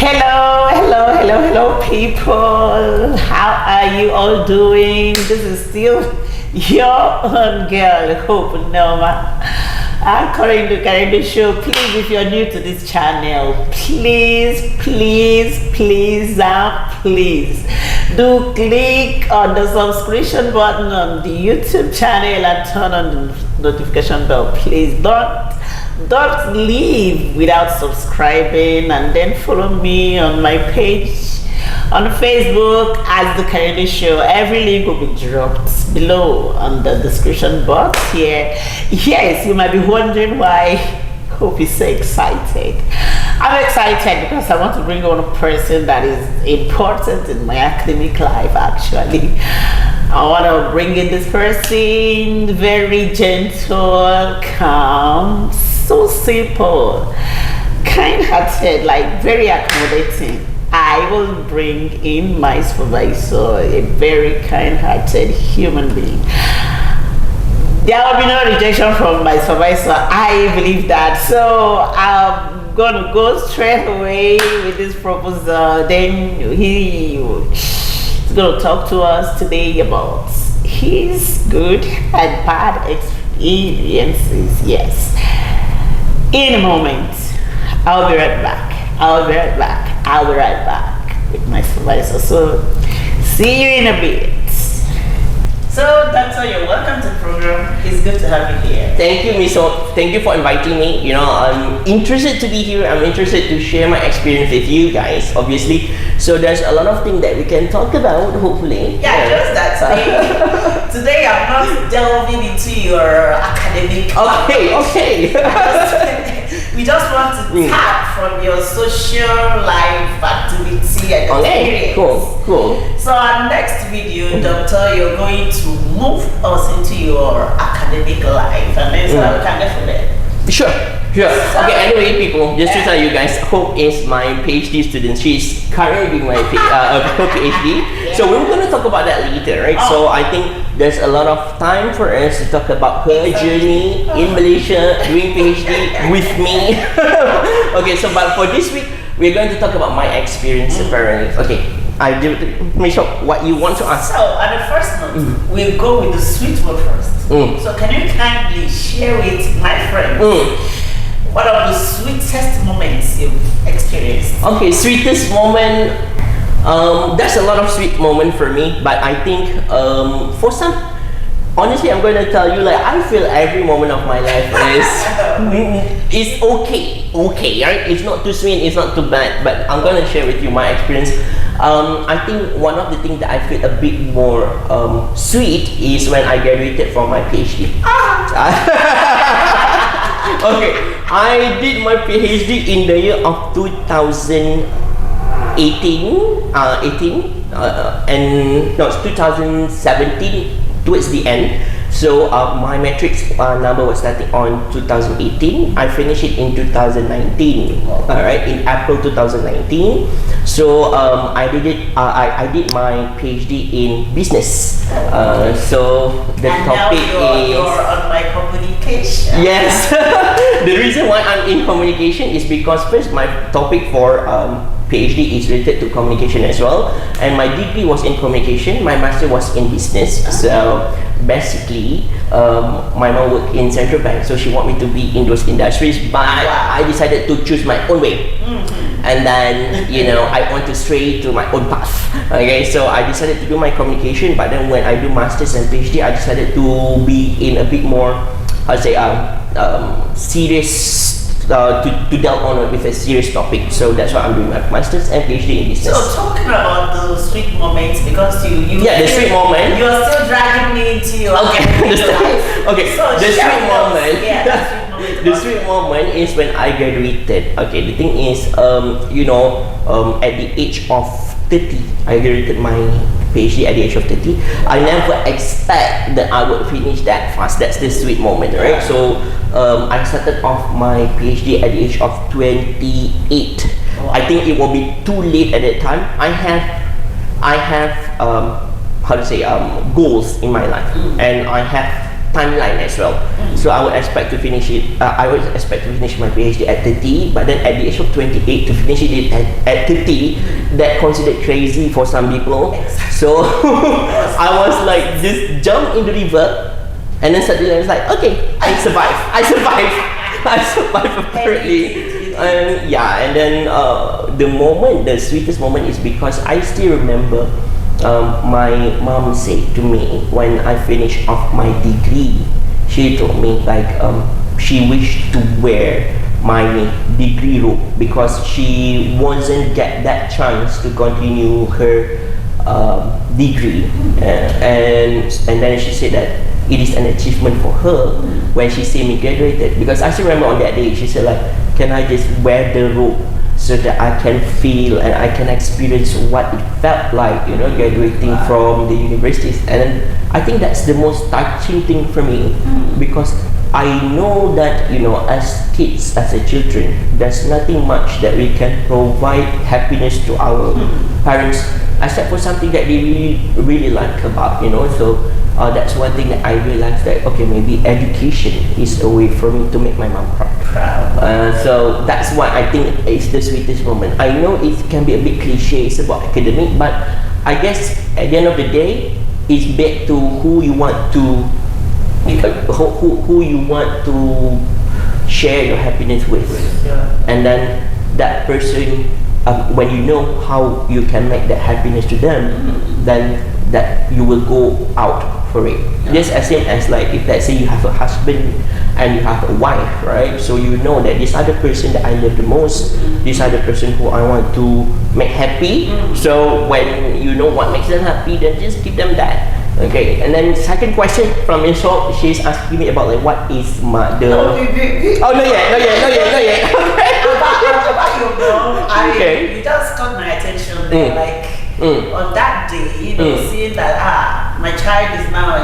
Hello, people. How are you all doing? This is still your own girl, Hope Nneoma. I'm Kerendu Show. Please, if you're new to this channel, please do click on the subscription button on the YouTube channel and turn on the notification bell. Please don't leave without subscribing, and then follow me on my page on Facebook as the Kerendu Show. Every link will be dropped below on the description box here. Yes, you might be wondering why Hope is so excited. I'm excited because I want to bring on a person that is important in my academic life. Actually, I want to bring in this person, very gentle, calm, so simple, kind-hearted, like very accommodating. I will bring in my supervisor, a very kind-hearted human being. There will be no rejection from my supervisor. I believe that. So I'm gonna go straight away with this proposal. Then he's gonna talk to us today about his good and bad experiences. Yes. In a moment, I'll be right back with my supervisor. So see you in a bit. So Doctor, you're welcome to the program. It's good to have you here. Thank you, Miss Hope. Thank you for inviting me. You know, I'm interested to be here. I'm interested to share my experience with you guys, obviously. So there's a lot of things that we can talk about, hopefully. Yeah, just that today I'm not delving into your academic. Okay. We just want to tap from your social life activity and experience. Cool. So our next video, Doctor, you're going to move us into your academic life, and then so we can get from there. Sure. Okay, anyway, people, just to tell you guys, Hope is my PhD student. She's currently doing my PhD. Yeah. So we're going to talk about that later, right? So I think there's a lot of time for us to talk about her journey in Malaysia, doing PhD with me. Okay, so but for this week, we're going to talk about my experience apparently. Okay, I do. Make sure what you want to ask. So at the first note, we'll go with the sweet one first. So can you kindly share with my friends what are the sweetest moments you've experienced? Okay, sweetest moment. There's a lot of sweet moment for me, but I think for some, honestly, I'm going to tell you, like, I feel every moment of my life is okay, right? It's not too sweet, it's not too bad, but I'm going to share with you my experience. I think one of the things that I feel a bit more sweet is when I graduated from my PhD. Okay, I did my PhD in the year of 2018, and no, it's 2017 towards the end. So my matrix number was starting on 2018. I finished it in 2019. All right, in April 2019. So I did my PhD in business. So the topic is you're on my communication. Yes. The reason why I'm in communication is because first my topic for PhD is related to communication as well, and my degree was in communication, my master was in business. So basically my mom worked in central bank, so she wanted me to be in those industries, but I decided to choose my own way. And then, you know, I want to stray to my own path. Okay, so I decided to do my communication, but then when I do masters and PhD, I decided to be in a bit more, serious, to delve on with a serious topic. So that's why I'm doing my masters and PhD in business. So talking about the sweet moments, because the sweet moment. You're still dragging me into your life. Okay. So the sweet moment. The sweet moment is when I graduated. Okay, the thing is, you know, at the age of 30, I graduated my PhD at the age of 30. I never expect that I would finish that fast. That's the sweet moment, right? So I started off my PhD at the age of 28. I think it will be too late at that time. I have goals in my life, and I have timeline as well. So I would expect to finish it. I would expect to finish my PhD at 30, but then at the age of 28 to finish it at 30, that considered crazy for some people. So I was like, just jump in the river, and then suddenly I was like, okay, I survived. I survived apparently. And then the sweetest moment is because I still remember my mom said to me when I finished off my degree, she told me like she wished to wear my degree robe because she wasn't get that chance to continue her degree, and then she said that it is an achievement for her when she see me graduated, because I still remember on that day she said like, can I just wear the robe so that I can feel and I can experience what it felt like, graduating from the universities. And then I think that's the most touching thing for me, because I know that as kids, as a children, there's nothing much that we can provide happiness to our parents except for something that they really really like about, so that's one thing that I realized, that okay, maybe education is a way for me to make my mom proud. So that's why I think it's the sweetest moment. I know it can be a bit cliches about academic, but I guess at the end of the day, it's back to who you want to who you want to share your happiness with, and then that person, when you know how you can make that happiness to them, then that you will go out for it. Just as same as like, if let's say you have a husband and you have a wife, right? So you know that this other person that I love the most, this other person who I want to make happy. So when you know what makes them happy, then just give them that. Okay, and then second question from Michelle, she's asking me about like what is not yet. About your mom, you just caught my attention there, on that day, seeing that my child is now,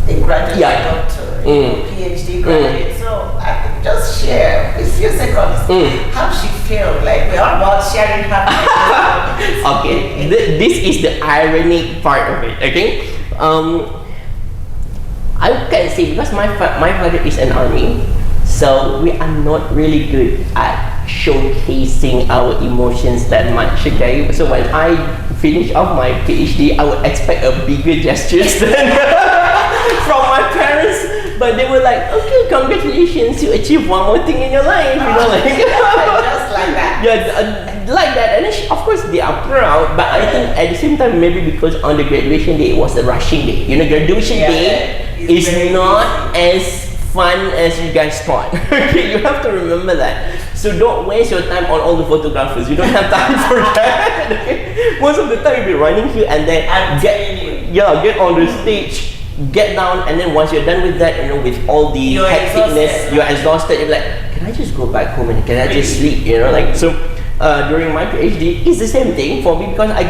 a graduate doctor, PhD graduate. So I could just share a few seconds how she felt. Like, we're all about sharing happiness. Okay, this is the ironic part of it. Okay, I can say, because my father is an army, so we are not really good at showcasing our emotions that much. Okay, so when I finish off my PhD, I would expect a bigger gestures than from my parents, but they were like, okay, congratulations, you achieved one more thing in your life, like just like that. Like that. And then of course they are proud, but I think at the same time, maybe because on the graduation day it was a rushing day, graduation day is not as fun as you guys thought. Okay, you have to remember that. So don't waste your time on all the photographers. You don't have time for that. Okay? Most of the time you'll be running here and then get on the stage, get down, and then once you're done with that, with all the hecticness, you're exhausted. You're like, can I just go back home and can I just sleep? So during my PhD, it's the same thing for me, because I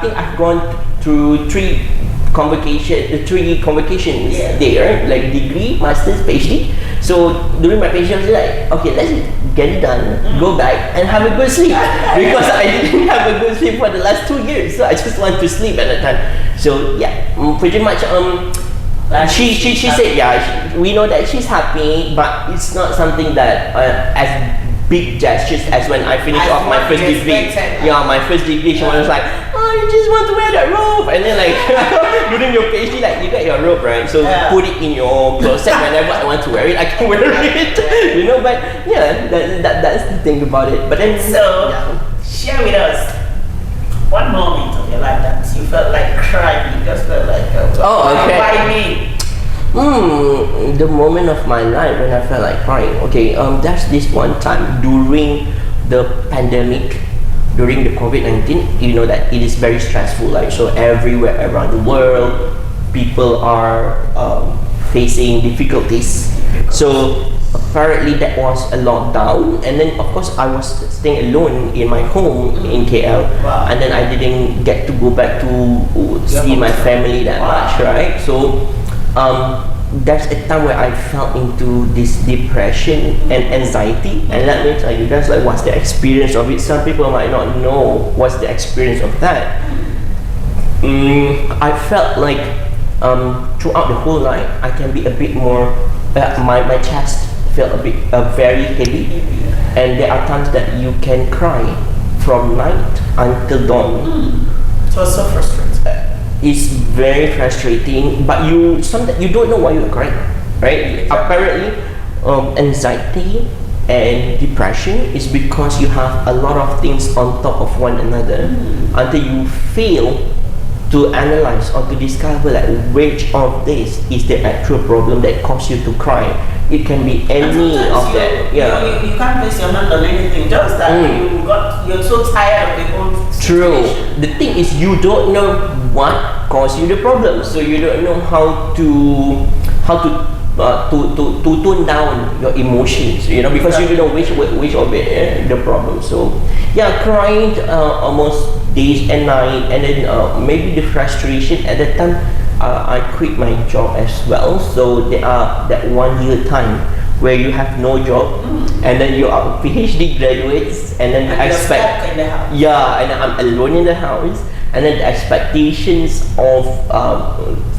think I've gone through three convocations there, like degree, master's, PhD. So during my PhD, I was like, okay, let's get it done, go back and have a good sleep, because I didn't have a good sleep for the last 2 years, so I just want to sleep at the time. So pretty much she said we know that she's happy, but it's not something that as big gestures as when I finished off my first degree. My first degree, she was like, I just want to wear that robe, and then like during your PhD, like you got your robe, right? So put it in your closet whenever I want to wear it, I can wear it. But that's the thing about it. But then share with us one moment of your life that you felt like crying, you just felt like why me? The moment of my life when I felt like crying. Okay, there's this one time during the pandemic, during the COVID-19, that it is very stressful. Like, so everywhere around the world, people are facing difficulties. So apparently that was a lockdown, and then of course I was staying alone in my home in KL, and then I didn't get to go back to see my family that much, right? So there's a time where I fell into this depression and anxiety, and let me tell you guys, like, what's the experience of it. Some people might not know what's the experience of that. I felt like throughout the whole night, I can be a bit more. My chest felt a bit very heavy, and there are times that you can cry from night until dawn. So it's so frustrating. It's very frustrating, but sometimes you don't know why you're crying, right? Apparently, anxiety and depression is because you have a lot of things on top of one another until you fail to analyze or to discover like which of this is the actual problem that caused you to cry. It can be any of that. Yeah. You can't place your hand on anything. Just that you're so tired of the whole True. situation. The thing is, you don't know what caused you the problem, so you don't know how to tone down your emotions. You know, because you don't know which of it the problem. So yeah, crying almost days and night, and then maybe the frustration at that time. I quit my job as well, so there are that 1 year time where you have no job, and then you are PhD graduates, and then And you're stuck in the house. yeah, and I'm alone in the house, and then the expectations of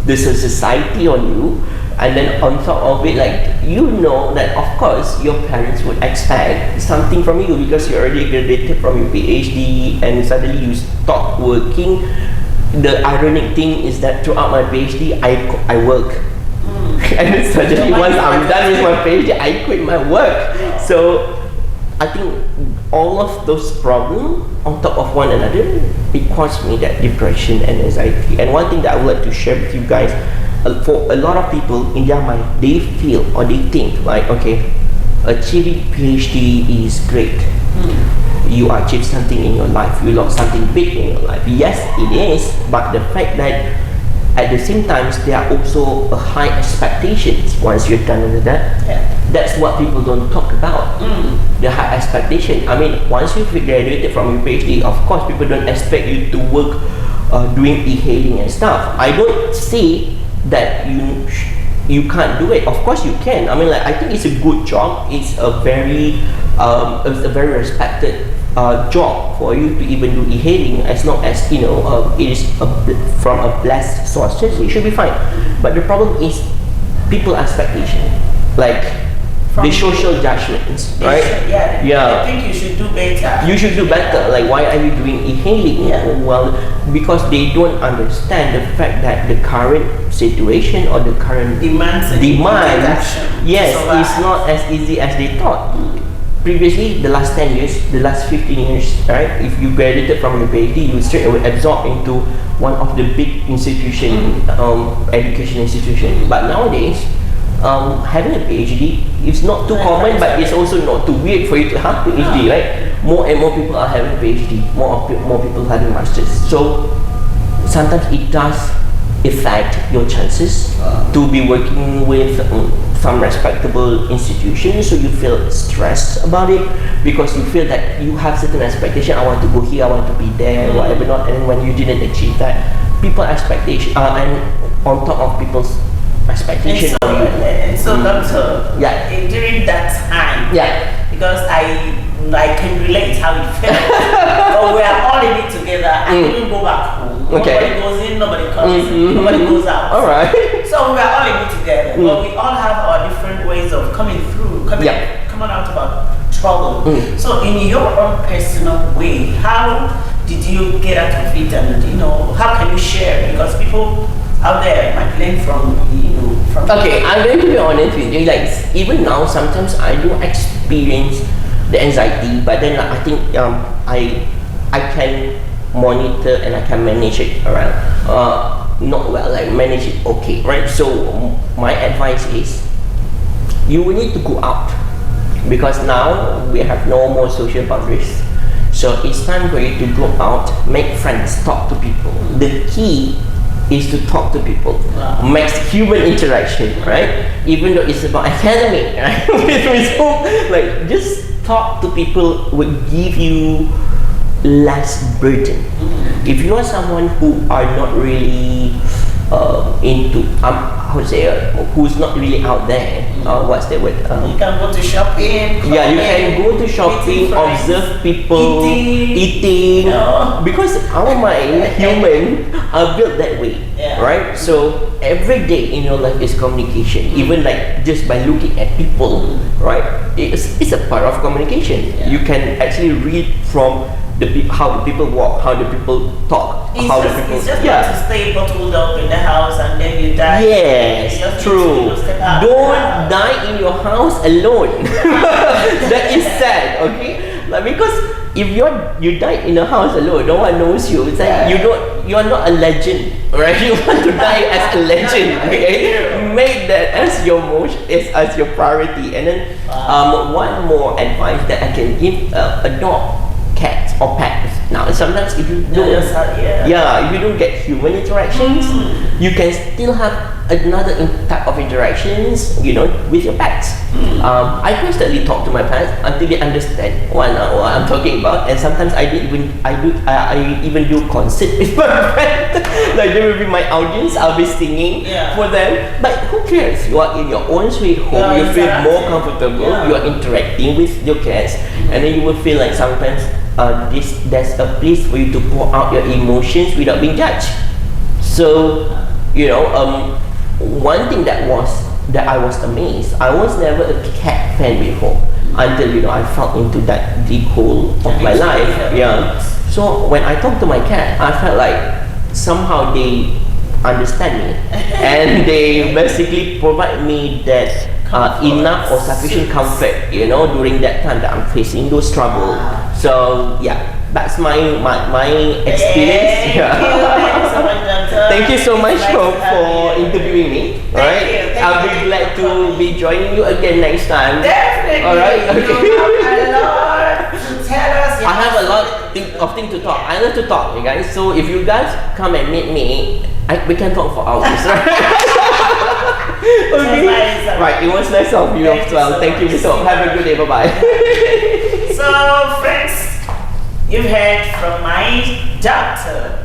the society on you, and then on top of it, like you know that of course your parents would expect something from you because you already graduated from your PhD, and suddenly you stop working. The ironic thing is that throughout my PhD, I work. And then suddenly once I'm done with my PhD, I quit my work. So I think all of those problems on top of one another, it caused me that depression and anxiety. And one thing that I would like to share with you guys, for a lot of people in their mind, they feel or they think like, okay, achieving PhD is great. You achieve something in your life, you lost something big in your life. Yes, it is, but the fact that at the same time there are also a high expectations once you're done with that. That's what people don't talk about. The high expectation. I mean, once you've graduated from your PhD, of course people don't expect you to work doing e-hailing and stuff. I don't say that you can't do it. Of course you can. I mean, like, I think it's a good job. It's a very respected job for you to even do e-hailing, as long as it is from a blessed source. It should be fine. But the problem is people expectation, like the social judgments, right? I think you should do better. You should do better. Like, why are you doing e-hailing? Well, because they don't understand the fact that the current situation or the current demands yes, it's not as easy as they thought. Previously, the last 10 years, the last 15 years, right? If you graduated from your PhD, you straight away absorb into one of the big education institution. But nowadays, having a PhD is not too common, but it's also not too weird for you to have PhD, right? More and more people are having PhD, more people having masters. So sometimes it does affect your chances to be working with some respectable institutions, so you feel stressed about it because you feel that you have certain expectation. I want to go here, I want to be there, whatever not. And when you didn't achieve that, people expectation and on top of people's expectation. And so doctor, during that time, because I can relate how it felt. But we are all in it together. I didn't go back home. Nobody goes in, nobody comes in, nobody goes out. All right. So we are all in it together. But we all have our different ways of coming out of our trouble. So in your own personal way, how did you get out of it, and how can you share? Because people out there might learn from Okay, I'm going to be honest with you. Like, even now, sometimes I do experience the anxiety, but then I think I can monitor and I can manage it around. Not well, like manage it okay, right? So my advice is, you will need to go out, because now we have no more social boundaries. So it's time for you to go out, make friends, talk to people. The key is to talk to people, make human interaction, right? Even though it's about academic, right? with Hope, like, just talk to people would give you less burden. If you are someone who are not really into how to say, who's not really out there. What's the word? You can go to shopping. Yeah, you can go to shopping, observe people eating. Because our mind, human, are built that way, right? So every day in your life is communication. Even like just by looking at people, right? It's a part of communication. You can actually read from how the people walk, how the people talk, it's how just, the people. It's just not to stay bottled up in the house and then you die. Yes, true. Don't die in your house alone. That is sad, okay? Like, because if you die in a house alone, no one knows you. It's like you are not a legend, right? You want to die as a legend, okay? Make that as your as your priority. And then one more advice that I can give: adopt cats or pets. Now, sometimes if you don't, if you don't get human interactions, you can still have another type of interactions, with your pets. I constantly talk to my pets until they understand what I'm talking about, and sometimes I even do concert with my pet. Like they will be my audience, I'll be singing for them. But who cares? You are in your own sweet home. You feel more comfortable. You are interacting with your cats, and then you will feel like sometimes there's a place for you to pour out your emotions without being judged. So, one thing that I was amazed. I was never a cat fan before until I fell into that deep hole of my life. Yeah. So when I talk to my cat, I felt like somehow they understand me, and they basically provide me that enough or sufficient comfort, during that time that I'm facing those trouble. So yeah, that's my experience. Thank you so much for interviewing me. Alright, I'll be glad to be joining you again next time. Definitely. Alright, okay. You have a lot to tell us. I have a lot of things to talk. I love to talk, you guys. So if you guys come and meet me, we can talk for hours. Okay. Right, it was nice of you as well. Thank you so much. Have a good day. Bye bye. So friends, you've heard from my doctor.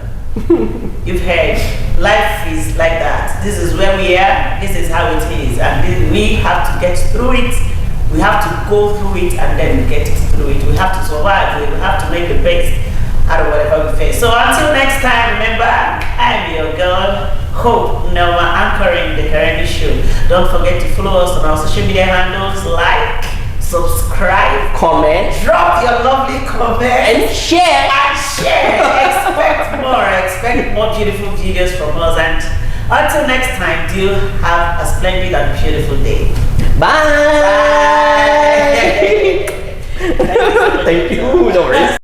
You've heard life is like that. This is where we are. This is how it is, and we have to get through it. We have to go through it and then get through it. We have to survive. We have to make the best out of whatever we face. So until next time, remember, I'm your girl, Hope Nneoma, anchoring the Kerendu Show. Don't forget to follow us on our social media handles, like, subscribe, comment, drop your lovely comment, and share. Expect more beautiful videos from us, and until next time, do have a splendid and beautiful day. Bye. Bye. Thank you. No worries.